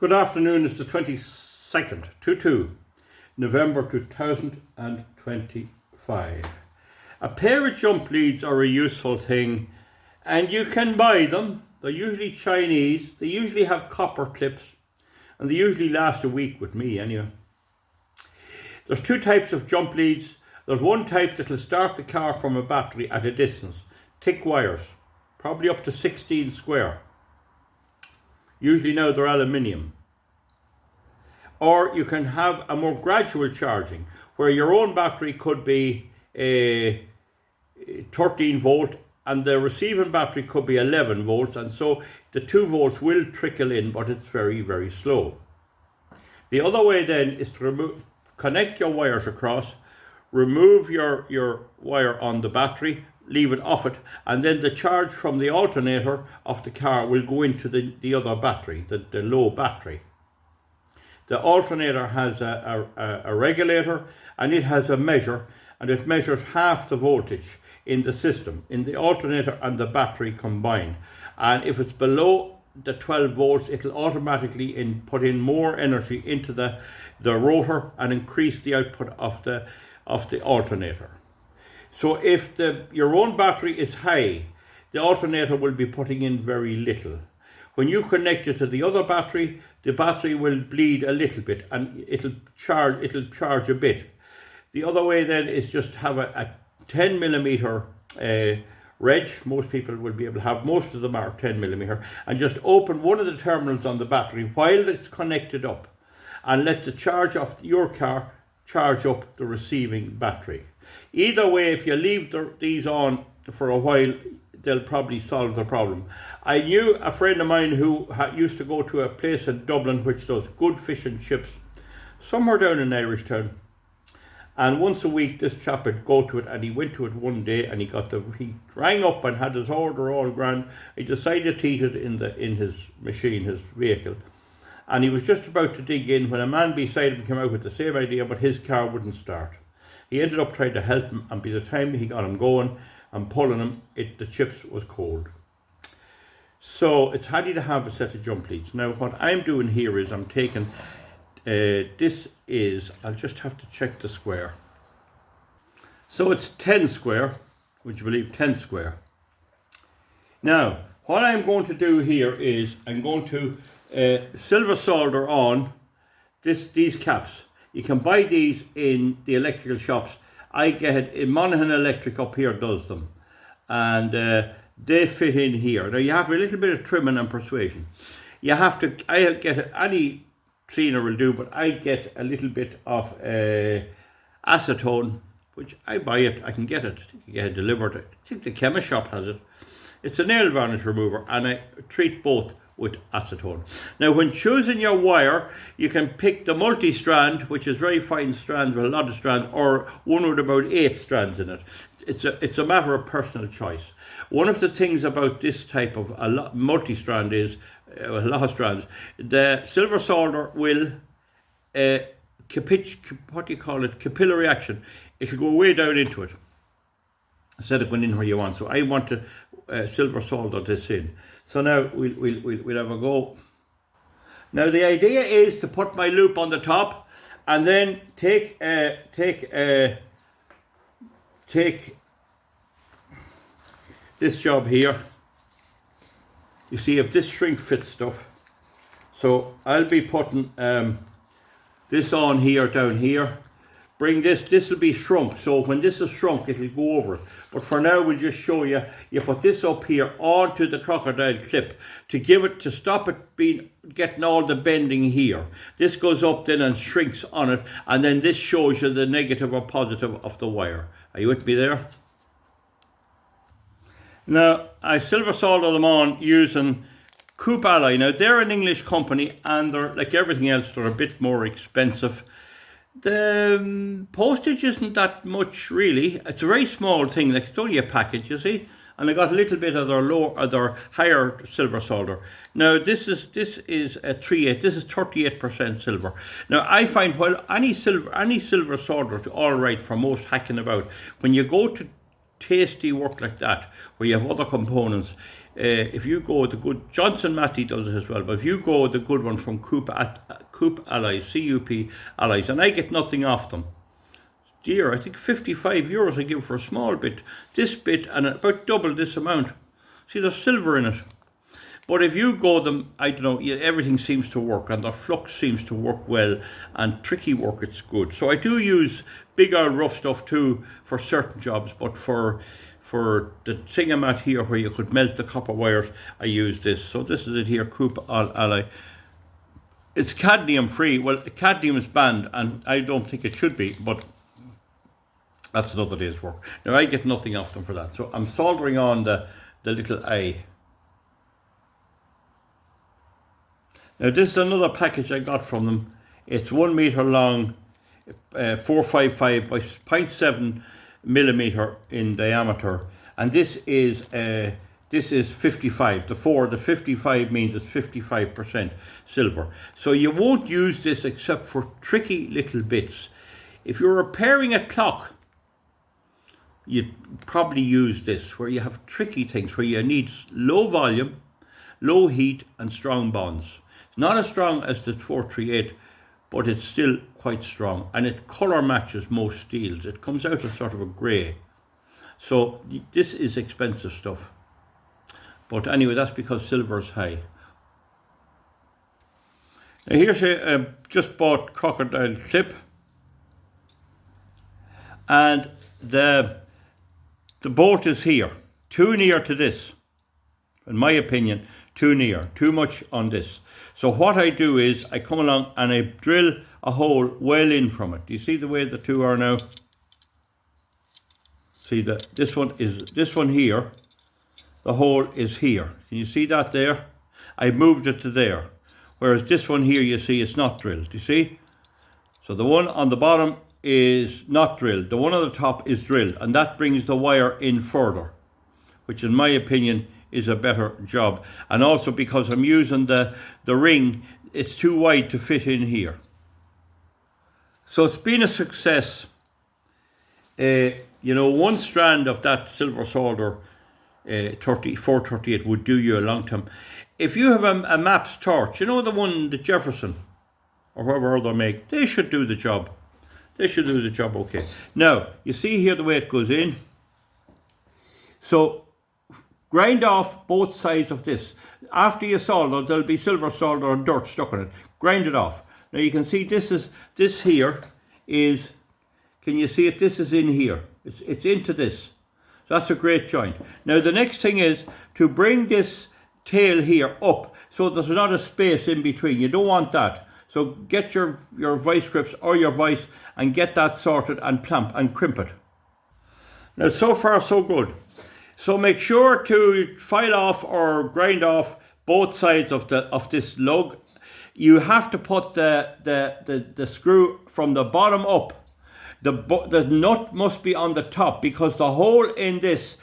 Good afternoon, it's the 22nd, 2 November 2025. A pair of jump leads are a useful thing and you can buy them. They're usually Chinese, they usually have copper clips and they usually last a week with me anyway. There's two types of jump leads. There's one type that will start the car from a battery at a distance, thick wires, probably up to 16 square. Usually now they're aluminium. Or you can have a more gradual charging where your own battery could be a 13 volt and the receiving battery could be 11 volts, and so the 2 volts will trickle in, but it's very, very slow. The other way then is to connect your wires across, remove your wire on the battery, leave it off it, and then the charge from the alternator of the car will go into the other battery, the low battery. The alternator has a regulator and it has a measure, and it measures half the voltage in the system, in the alternator and the battery combined. And if it's below the 12 volts, it'll automatically put in more energy into the rotor and increase the output of the alternator. So if your own battery is high, the alternator will be putting in very little. When you connect it to the other battery, the battery will bleed a little bit and it'll charge a bit. The other way then is just have a 10 millimeter reg. Most people will be able to have, most of them are 10 millimeter, and just open one of the terminals on the battery while it's connected up and let the charge of your car charge up the receiving battery. Either way, if you leave these on for a while, they'll probably solve the problem. I knew a friend of mine who used to go to a place in Dublin which does good fish and chips, somewhere down in Irishtown. And once a week this chap would go to it, and he went to it one day and he rang up and had his order all grand. He decided to eat it in his machine, his vehicle. And he was just about to dig in when a man beside him came out with the same idea, but his car wouldn't start. He ended up trying to help him, and by the time he got him going and pulling him, the chips was cold. So it's handy to have a set of jump leads. Now what I'm doing here is I'm taking, I'll just have to check the square. So it's 10 square, would you believe, 10 square. Now what I'm going to do here is I'm going to silver solder on these caps. You can buy these in the electrical shops. I get it in Monaghan Electric up here does them, and they fit in here. Now you have a little bit of trimming and persuasion. You have to, any cleaner will do, but I get a little bit of acetone, which I buy it, I can get it, you get it delivered. I think the chemist shop has it. It's a nail varnish remover, and I treat both with acetone. Now when choosing your wire, you can pick the multi-strand, which is very fine strands with a lot of strands, or one with about 8 strands in it. It's a matter of personal choice. One of the things about this type of multi-strand is, a lot of strands, the silver solder will capillary action. It'll go way down into it instead of going in where you want. So I want to silver solder this in. So now we'll have a go. Now the idea is to put my loop on the top and then take this job here. You see, if this shrink fit stuff, so I'll be putting this on here, down here. Bring this will be shrunk, so when this is shrunk it'll go over it. But for now we'll just show you, you put this up here onto the crocodile clip to stop it getting all the bending here. This goes up then and shrinks on it, and then this shows you the negative or positive of the wire. Are you with me there? Now I silver solder them on using Coop Alloy. Now they're an English company and they're, like everything else, they're a bit more expensive. The postage isn't that much really. It's a very small thing, like it's only a package, you see, and I got a little bit of their higher silver solder. Now this is a 3/8. This is 38% silver. Now I find while any silver solder is all right for most hacking about, when you go to tasty work like that, where you have other components, if you go with the good, Johnson Matthey does it as well, but if you go with the good one from Coop Allies, CUP Allies, and I get nothing off them. Dear, I think €55 I give for a small bit. This bit and about double this amount. See, there's silver in it. But if you go them, I don't know, everything seems to work, and the flux seems to work well, and tricky work, it's good. So I do use big old rough stuff too for certain jobs, but for the thing I'm at here where you could melt the copper wires, I use this. So this is it here, Coop Ally. It's cadmium free. Well, cadmium is banned, and I don't think it should be, but that's another day's work. Now I get nothing off them for that. So I'm soldering on the little eye. Now this is another package I got from them. It's 1 meter long, 455 by 0.7 millimeter in diameter, and this is 55. The 55 means it's 55% silver. So you won't use this except for tricky little bits. If you're repairing a clock, you'd probably use this where you have tricky things where you need low volume, low heat, and strong bonds. Not as strong as the 438, but it's still quite strong, and it colour matches most steels. It comes out as sort of a grey. So this is expensive stuff. But anyway, that's because silver is high. Now here's just bought crocodile clip, and the bolt is here, too near to this. In my opinion, too near, too much on this. So what I do is I come along and I drill a hole well in from it. Do you see the way the two are now? See that this one here, the hole is here. Can you see that there? I moved it to there. Whereas this one here, you see, it's not drilled. You see? So the one on the bottom is not drilled. The one on the top is drilled, and that brings the wire in further, which in my opinion is a better job. And also because I'm using the ring, it's too wide to fit in here. So it's been a success. One strand of that silver solder 438 would do you a long time. If you have a MAPS torch, the one that Jefferson or whoever they make, they should do the job. They should do the job okay. Now, you see here the way it goes in. So grind off both sides of this. After you solder, there'll be silver solder and dirt stuck in it. Grind it off. Now you can see this here is, can you see it? This is in here. It's into this. So that's a great joint. Now the next thing is to bring this tail here up so there's not a space in between. You don't want that. So get your vice grips or your vice and get that sorted and clamp and crimp it. Now so far so good. So make sure to file off or grind off both sides of this lug. You have to put the screw from the bottom up. The nut must be on the top because the hole in this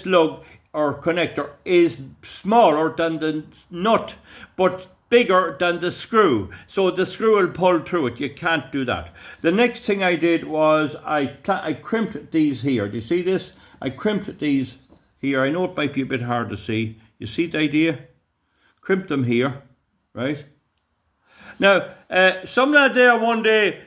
lug or connector is smaller than the nut, but bigger than the screw. So the screw will pull through it. You can't do that. The next thing I did was I crimped these here. Do you see this? I crimped these here. I know it might be a bit hard to see. You see the idea? Crimp them here, right? Now, some lad there one day,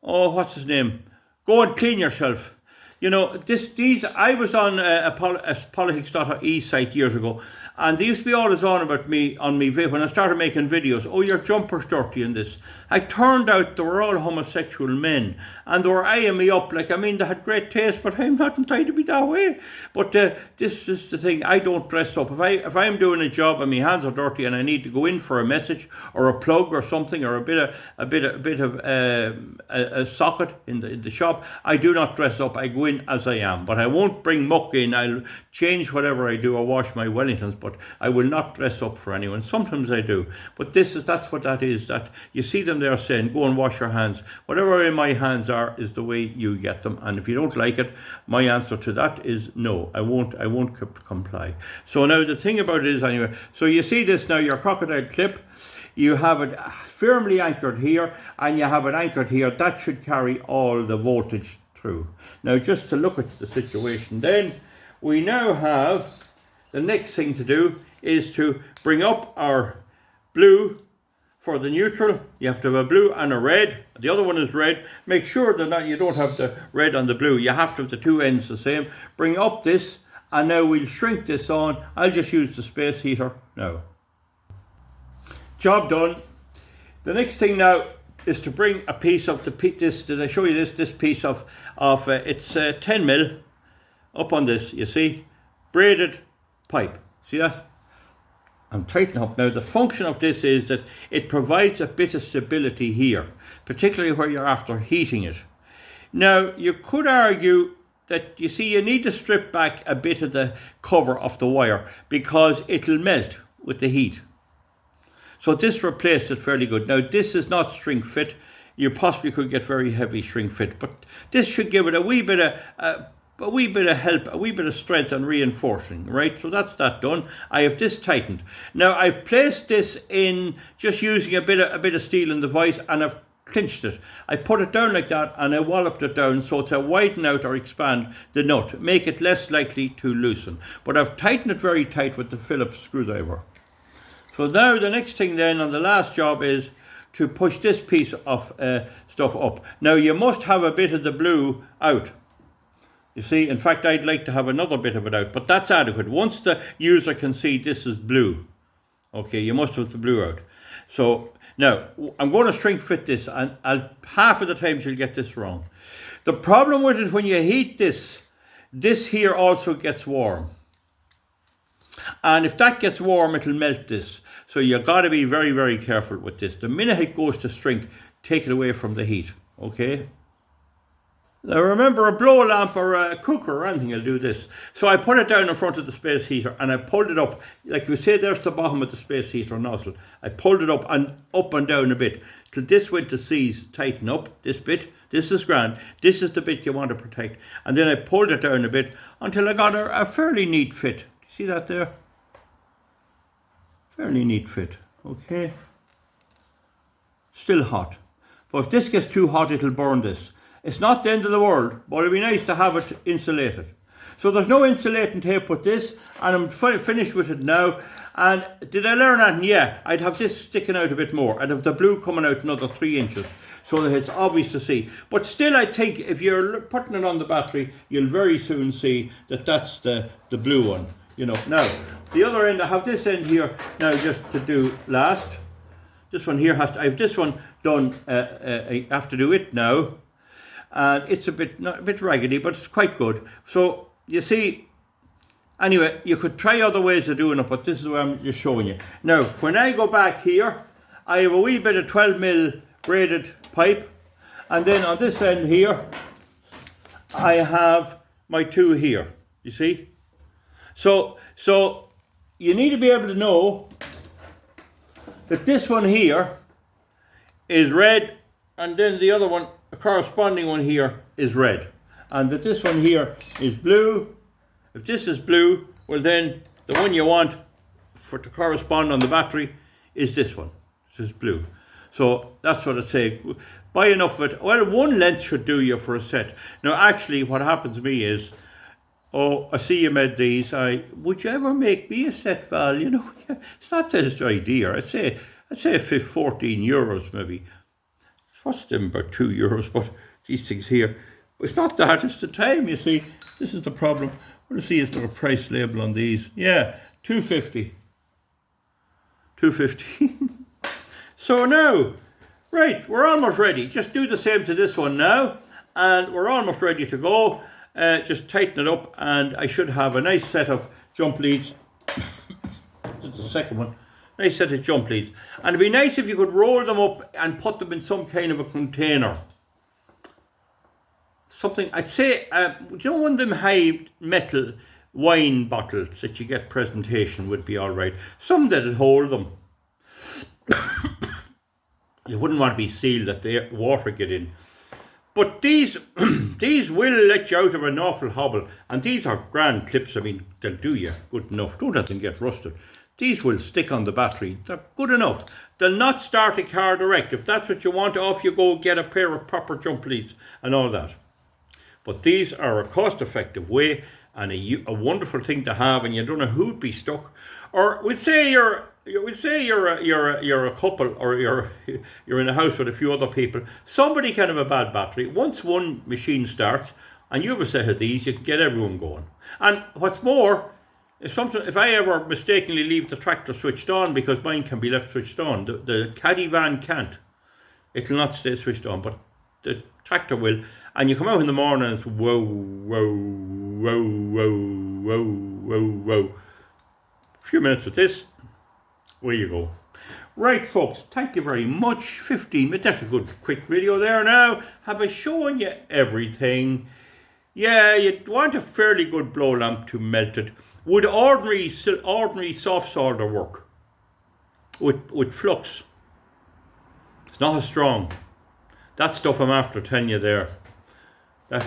oh, what's his name? Go and clean yourself. These. I was on a politics.ie site years ago, and they used to be always on about me when I started making videos. Oh, your jumper's dirty in this. I turned out they were all homosexual men, and they were eyeing me up like, they had great taste, but I'm not entitled to be that way. But this is the thing. I don't dress up. If I'm doing a job and my hands are dirty and I need to go in for a message or a plug or something or a bit of a socket in the shop, I do not dress up. I go in as I am, but I won't bring muck in. I'll change whatever I do or wash my Wellingtons, but I will not dress up for anyone. Sometimes I do, but that's what that is. That you see them there saying, go and wash your hands. Whatever in my hands are is the way you get them, and if you don't like it, my answer to that is no. I won't comply. So now the thing about it is anyway. So you see this now, your crocodile clip. You have it firmly anchored here, and you have it anchored here. That should carry all the voltage through. Now, just to look at the situation, then we now have the next thing to do is to bring up our blue for the neutral. You have to have a blue and a red. The other one is red. Make sure that you don't have the red and the blue. You have to have the two ends the same. Bring up this, and now we'll shrink this on. I'll just use the space heater now. Job done. The next thing now is to bring a piece of this. Did I show you this? This piece of it's 10 mil up on this. You see, braided pipe. See that? And tighten up. Now the function of this is that it provides a bit of stability here, particularly where you're after heating it. Now you could argue that, you see, you need to strip back a bit of the cover of the wire because it'll melt with the heat. So this replaced it fairly good. Now this is not shrink fit. You possibly could get very heavy shrink fit, but this should give it a wee bit of help, a wee bit of strength and reinforcing, right? So that's that done. I have this tightened. Now I've placed this in just using a bit of steel in the vise, and I've clinched it. I put it down like that, and I walloped it down so to widen out or expand the nut, make it less likely to loosen. But I've tightened it very tight with the Phillips screwdriver. So now the next thing then on the last job is to push this piece of stuff up. Now you must have a bit of the blue out. You see, in fact, I'd like to have another bit of it out, but that's adequate. Once the user can see this is blue, okay, you must have the blue out. So now I'm going to shrink fit this, and half of the times you'll get this wrong. The problem with it, when you heat this here also gets warm. And if that gets warm, it'll melt this. So you've got to be very, very careful with this. The minute it goes to shrink, take it away from the heat, okay? Now remember, a blow lamp or a cooker or anything will do this. So I put it down in front of the space heater and I pulled it up. Like you say, there's the bottom of the space heater nozzle. I pulled it up and down a bit till this went to seize, tighten up this bit. This is grand. This is the bit you want to protect. And then I pulled it down a bit until I got a fairly neat fit. See that there? Fairly neat fit, okay? Still hot. But if this gets too hot, it'll burn this. It's not the end of the world, but it'd be nice to have it insulated. So there's no insulating tape with this, and I'm finished with it now. And did I learn that? Yeah, I'd have this sticking out a bit more. I'd have the blue coming out another 3 inches so that it's obvious to see. But still, I think if you're putting it on the battery, you'll very soon see that that's the blue one. You know, now the other end, I have this end here now just to do last. This one here I have this one done. I have to do it now, and it's a bit raggedy, but it's quite good. So you see, anyway, you could try other ways of doing it, but this is what I'm just showing you. Now, when I go back here, I have a wee bit of 12 mil braided pipe, and then on this end here, I have my two here. You see. So you need to be able to know that this one here is red, and then the other one, the corresponding one here, is red, and that this one here is blue. If this is blue, well then the one you want to correspond on the battery is this one. This is blue. So that's what I say. Buy enough of it. Well, one length should do you for a set. Now actually what happens to me is, oh, I see you made these. Would you ever make me a set, Val? You know, it's not this idea. I'd say 14 euros maybe. What's them, about 2 euros? But these things here, it's not that. It's the time. You see, this is the problem. What do you see? Is there a price label on these? Yeah, 250. 250. So now, right, we're almost ready. Just do the same to this one now, and we're almost ready to go. Just tighten it up, and I should have a nice set of jump leads. This is the second one. Nice set of jump leads. And it'd be nice if you could roll them up and put them in some kind of a container. Something, I'd say, you know, one of them high metal wine bottles that you get presentation would be all right. Some that'd hold them. You wouldn't want to be sealed that the water get in. But these will let you out of an awful hobble, and these are grand clips. I mean, they'll do you good enough. Don't let them get rusted. These will stick on the battery. They're good enough. They'll not start a car direct. If that's what you want, off you go, get a pair of proper jump leads and all that. But these are a cost-effective way, and a wonderful thing to have, and you don't know who'd be stuck. Or we'd say you're a couple, or you're in a house with a few other people. Somebody can have a bad battery. Once one machine starts, and you have a set of these, you can get everyone going. And what's more, if I ever mistakenly leave the tractor switched on, because mine can be left switched on, the caddy van can't. It'll not stay switched on, but the tractor will. And you come out in the morning and it's whoa, whoa, whoa, whoa, whoa, whoa, whoa. A few minutes with this, away you go. Right, folks, thank you very much. 15 minutes, that's a good quick video there now. Have I shown you everything? Yeah, you'd want a fairly good blow lamp to melt it. Would ordinary soft solder work? With flux? It's not as strong. That stuff I'm after telling you there. That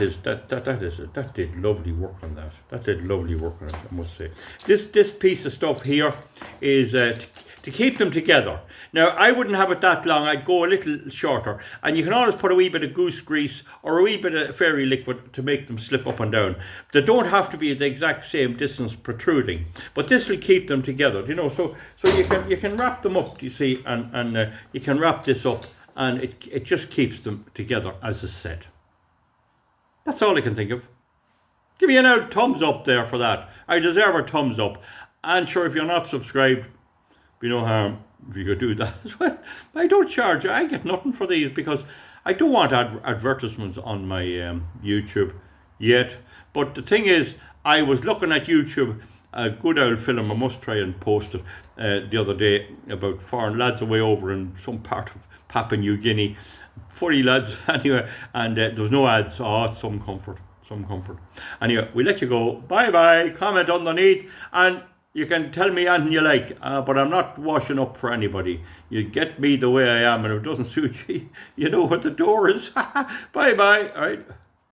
did lovely work on that. That did lovely work on it, I must say. This piece of stuff here is to keep them together. Now, I wouldn't have it that long. I'd go a little shorter. And you can always put a wee bit of goose grease or a wee bit of fairy liquid to make them slip up and down. They don't have to be at the exact same distance protruding. But this will keep them together, you know. So you can wrap them up, you see, and you can wrap this up, and it just keeps them together as a set. That's all I can think of. Give me an old thumbs up there for that. I deserve a thumbs up. And sure, if you're not subscribed, be no harm if you could do that as well. I don't charge you. I get nothing for these because I don't want advertisements on my YouTube yet. But the thing is, I was looking at YouTube, a good old film, I must try and post it, the other day, about foreign lads away over in some part of Papua New Guinea. Funny lads, anyway, and there was no ads. Oh, it's some comfort. Anyway, we let you go. Bye. Comment underneath, and you can tell me anything you like, but I'm not washing up for anybody. You get me the way I am, and if it doesn't suit you, you know what the door is. Bye. All right.